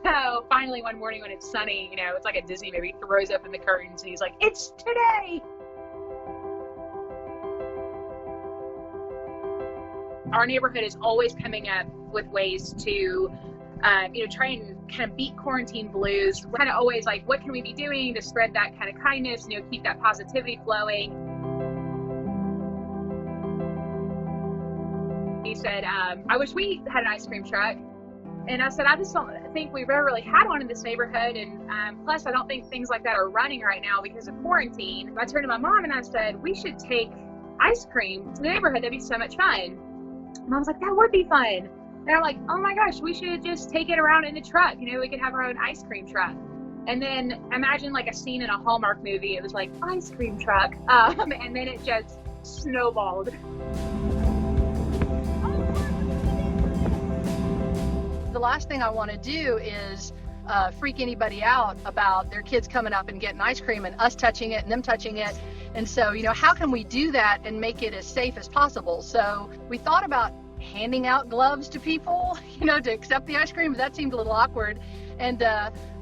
So finally one morning when it's sunny, you know, it's like a Disney movie, he throws open the curtains and he's like, "It's today." Our neighborhood is always coming up with ways to, you know, try and kind of beat quarantine blues. We're kind of always like, what can we be doing to spread that kind of kindness, you know, keep that positivity flowing? He said, "I wish we had an ice cream truck." And I said, "I just don't think we've ever really had one in this neighborhood. And plus, I don't think things like that are running right now because of quarantine." I turned to my mom and I said, "We should take ice cream to the neighborhood. That'd be so much fun." Mom's like, "That would be fun." And I'm like, "Oh my gosh, we should just take it around in the truck. You know, we could have our own ice cream truck." And then imagine like a scene in a Hallmark movie. It was like, ice cream truck. And then it just snowballed. The last thing I want to do is freak anybody out about their kids coming up and getting ice cream and us touching it and them touching it. And so, you know, how can we do that and make it as safe as possible? So we thought about handing out gloves to people, you know, to accept the ice cream, but that seemed a little awkward. And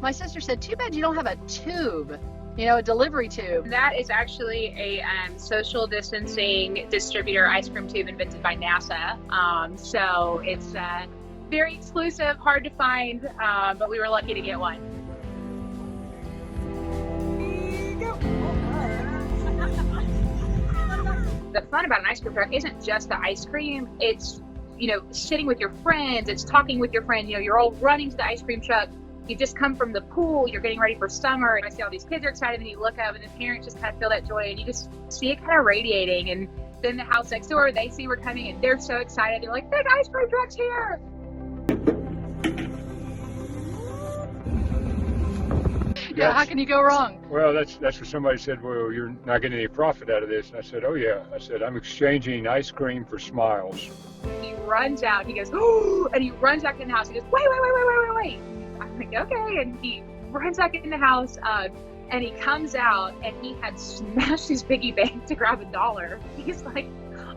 my sister said, "Too bad you don't have a tube, you know, a delivery tube." That is actually a social distancing distributor ice cream tube invented by NASA. So it's very exclusive, hard to find, but we were lucky to get one. The fun about an ice cream truck isn't just the ice cream. It's, you know, sitting with your friends, it's talking with your friends. You know, you're all running to the ice cream truck. You just come from the pool, you're getting ready for summer, and I see all these kids are excited, and you look up and the parents just kind of feel that joy, and you just see it kind of radiating. And then the house next door, they see we're coming and they're so excited. They're like, "There's ice cream trucks here." Yeah, how can you go wrong? Well, that's what somebody said, "Well, you're not getting any profit out of this." And I said, "Oh yeah." I said, "I'm exchanging ice cream for smiles." He runs out, he goes, "Oh," and he runs back in the house. He goes, "Wait. I'm like, "Okay." And he runs back in the house, and he comes out and he had smashed his piggy bank to grab $1. He's like,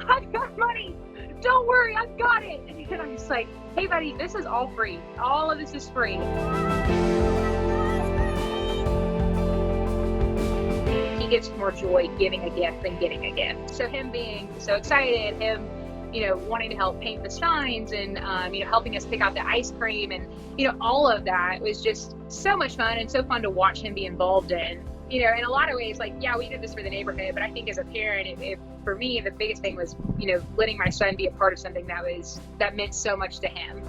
"I've got money. Don't worry, I've got it." And I'm just like, "Hey buddy, this is all free. All of this is free." He gets more joy giving a gift than getting a gift. So him being so excited, him, you know, wanting to help paint the signs and, you know, helping us pick out the ice cream and, you know, all of that was just so much fun and so fun to watch him be involved in. You know, in a lot of ways, like, yeah, we did this for the neighborhood, but I think as a parent, for me, the biggest thing was, you know, letting my son be a part of something that meant so much to him.